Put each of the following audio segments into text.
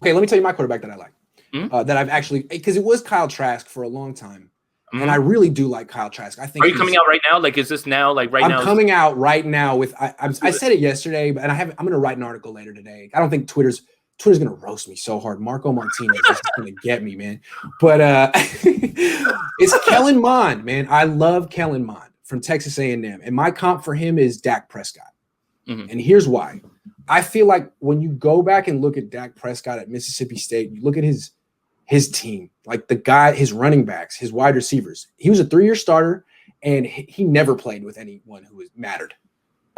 Okay, let me tell you my quarterback that I like. That I've actually, because it was Kyle Trask for a long time. And I really do like Kyle Trask. I think. Are you coming out right now? Like, is this now? Like right now? I'm coming out right now with. I said it yesterday, and I'm going to write an article later today. I don't think Twitter's going to roast me so hard. Marco Martinez is going to get me, man. But it's Kellen Mond, man. I love Kellen Mond from Texas A&M, and my comp for him is Dak Prescott. And here's why. I feel like when you go back and look at Dak Prescott at Mississippi State, you look at his team, like the guy, his running backs, his wide receivers. He was a 3-year starter, and he never played with anyone who mattered,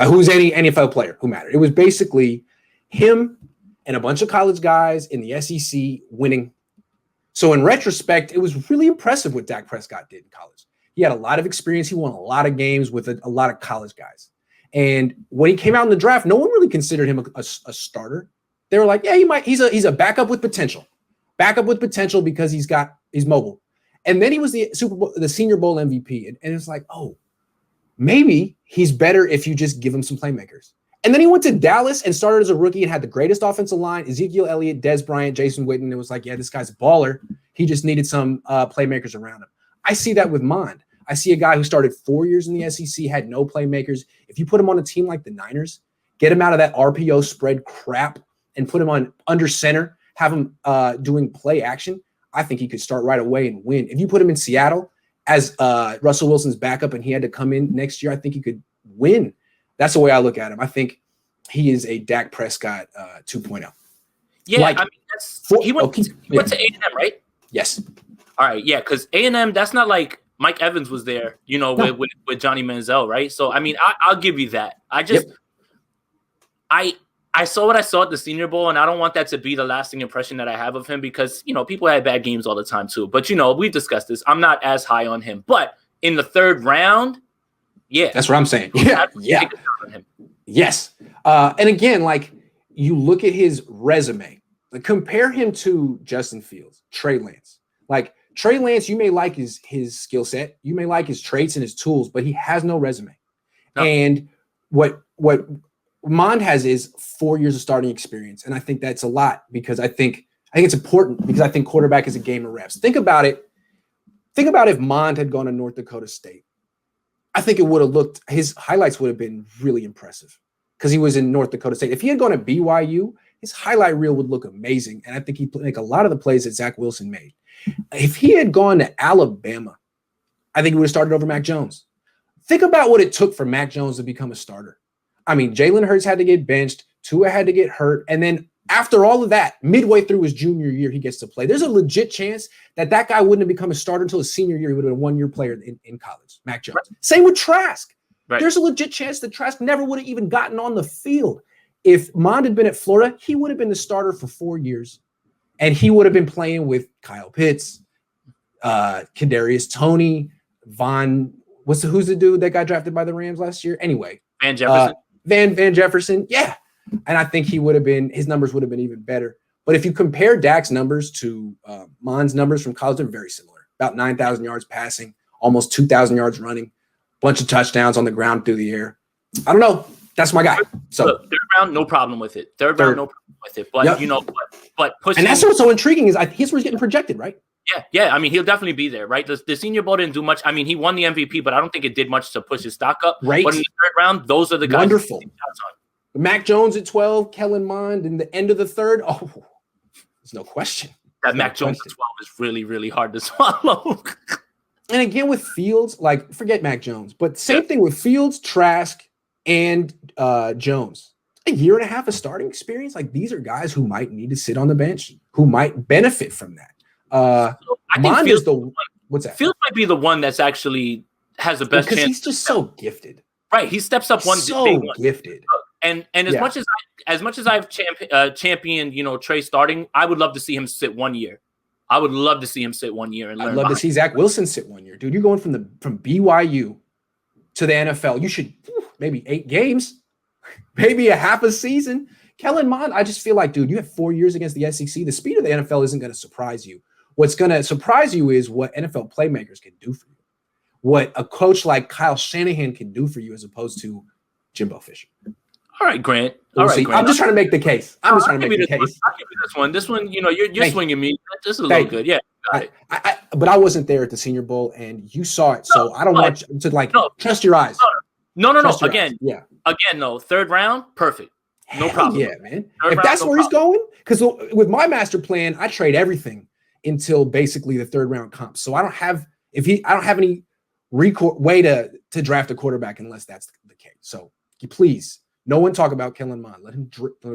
who was any NFL player who mattered. It was basically him and a bunch of college guys in the SEC winning. So in retrospect, it was really impressive what Dak Prescott did in college. He had a lot of experience. He won a lot of games with a lot of college guys. And when he came out in the draft, no one really considered him a starter. They were like, yeah, he's a backup with potential. Backup with potential because he's mobile. And then he was the Senior Bowl MVP. And it's like, oh, maybe he's better if you just give him some playmakers. And then he went to Dallas and started as a rookie and had the greatest offensive line, Ezekiel Elliott, Dez Bryant, Jason Witten. It was like, yeah, this guy's a baller. He just needed some playmakers around him. I see that with Mond. I see a guy who started 4 years in the SEC, had no playmakers. If you put him on a team like the Niners, get him out of that RPO spread crap and put him on under center, have him doing play action, I think he could start right away and win. If you put him in Seattle as Russell Wilson's backup and he had to come in next year, I think he could win. That's the way I look at him. I think he is a Dak Prescott 2.0. Yeah, I mean, he went to A&M, right? Yes. All right, yeah, because A&M, that's not like Mike Evans was there, with Johnny Manziel, right? So, I mean, I'll give you that. I saw what I saw at the Senior Bowl, and I don't want that to be the lasting impression that I have of him because, people had bad games all the time too. But, we've discussed this. I'm not as high on him. But in the third round, yeah. That's what I'm saying. Yeah. Yes. And again, like, you look at his resume. Like, compare him to Justin Fields, Trey Lance. Like, Trey Lance, you may like his skill set. You may like his traits and his tools, but he has no resume. No. And what Mond has is 4 years of starting experience. And I think that's a lot because I think it's important because I think quarterback is a game of reps. Think about it. Think about if Mond had gone to North Dakota State. I think it would have his highlights would have been really impressive because he was in North Dakota State. If he had gone to BYU, his highlight reel would look amazing. And I think he'd make a lot of the plays that Zach Wilson made. If he had gone to Alabama, I think he would have started over Mac Jones. Think about what it took for Mac Jones to become a starter. I mean, Jalen Hurts had to get benched. Tua had to get hurt. And then after all of that, midway through his junior year, he gets to play. There's a legit chance that guy wouldn't have become a starter until his senior year. He would have been a one-year player in college, Mac Jones. Right. Same with Trask. Right. There's a legit chance that Trask never would have even gotten on the field. If Mond had been at Florida, he would have been the starter for 4 years. And he would have been playing with Kyle Pitts, Kadarius Toney, who's the dude that got drafted by the Rams last year? Anyway. Van Jefferson. Van Jefferson, yeah. And I think his numbers would have been even better. But if you compare Dak's numbers to Mond's numbers from college, they're very similar. About 9,000 yards passing, almost 2,000 yards running, bunch of touchdowns on the ground through the air. I don't know. That's my guy. So look, third round, no problem with it. Third round, no problem with it. But but pushing. And that's what's so intriguing is he's where he's getting projected, right? Yeah. I mean, he'll definitely be there, right? The Senior Bowl didn't do much. I mean, he won the MVP, but I don't think it did much to push his stock up. Right. But in the third round, those are the guys. Wonderful. Mac Jones at 12, Kellen Mond in the end of the third. Oh, there's no question. That Mac Jones at 12 is really, really hard to swallow. And again, with Fields, like, forget Mac Jones, but same thing with Fields, Trask, and Jones. A year and a half of starting experience. Like, these are guys who might need to sit on the bench, who might benefit from that. I think Mond is what's that? Fields might be the one that's actually has the best chance. Because he's just so gifted. Right. He steps up so gifted. And as much as I've championed, Trey starting, I would love to see him sit 1 year. I would love to see him sit 1 year and learn. I'd love to see Zach Wilson sit 1 year. Dude, you're going from BYU to the NFL. You should maybe 8 games, maybe a half a season. Kellen Mond, I just feel like, dude, you have 4 years against the SEC. The speed of the NFL isn't going to surprise you. What's going to surprise you is what NFL playmakers can do for you, what a coach like Kyle Shanahan can do for you as opposed to Jimbo Fisher. All right, Grant. We'll All right, see. Grant. I'm just trying to make the case. I'm just trying to make the case. I'll give you this one. This one, you're swinging me. This is a little good. Yeah. But I wasn't there at the Senior Bowl, and you saw it, so I don't want you to trust your eyes. No. Again, no. Third round, perfect. No problem. Yeah, man. If that's where he's going, because with my master plan, I trade everything until basically the third round comp. So I don't have any way to draft a quarterback unless that's the case. So please, no one talk about Kellen Mond. Let him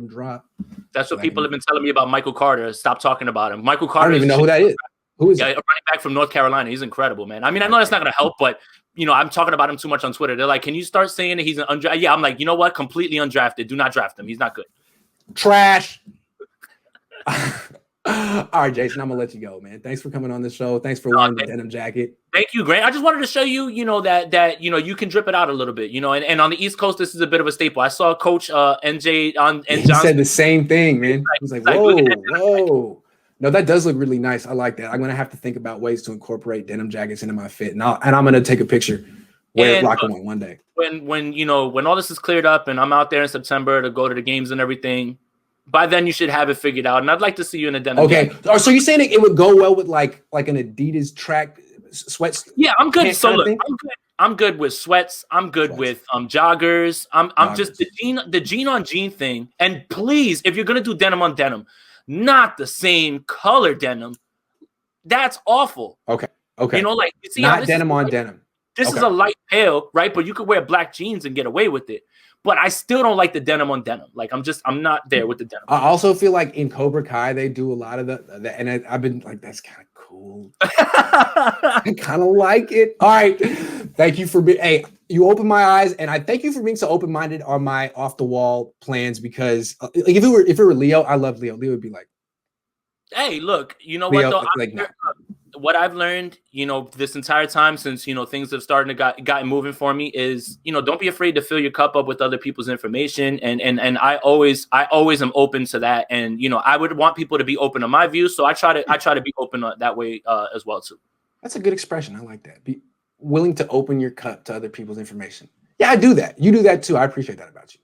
drop. That's what people have been telling me about Michael Carter. Stop talking about him. Michael Carter. I don't even know who that is. Who is a running back from North Carolina. He's incredible, man. I mean, I know that's not going to help, but I'm talking about him too much on Twitter. They're like, can you start saying that he's an undrafted? Yeah, I'm like, you know what? Completely undrafted. Do not draft him. He's not good. Trash. All right, Jason, I'm gonna let you go, man. Thanks for coming on the show. Thanks for wearing the denim jacket. Thank you, Grant. I just wanted to show you, that you can drip it out a little bit, and on the East Coast, this is a bit of a staple. I saw Coach NJ on and he said the same thing, man. He was like, whoa. No, that does look really nice. I like that. I'm gonna have to think about ways to incorporate denim jackets into my fit, and I'm gonna take a picture, rock them on one day. When all this is cleared up and I'm out there in September to go to the games and everything, by then you should have it figured out. And I'd like to see you in a denim jacket. So you're saying it would go well with like an Adidas track sweats? Yeah, I'm good. So look, I'm good with sweats. I'm good with joggers. I'm just the jean on jean thing. And please, if you're gonna do denim on denim, not the same color denim. That's awful. Okay. You see, not denim on denim. This is a light pale, right? But you could wear black jeans and get away with it. But I still don't like the denim on denim. Like I'm not there with the denim. I also feel like in Cobra Kai they do a lot of the and I've been like, that's kind of cool. I kind of like it. All right, thank you for being. Hey, you opened my eyes, and I thank you for being so open-minded on my off-the-wall plans. Because if it were Leo, I love Leo. Leo would be like, "Hey, look, you know Leo, what though? What I've learned, this entire time since, things have started to gotten moving for me is, don't be afraid to fill your cup up with other people's information. And I always am open to that. And, I would want people to be open to my views. So I try to be open that way as well, too. That's a good expression. I like that. Be willing to open your cup to other people's information. Yeah, I do that. You do that, too. I appreciate that about you.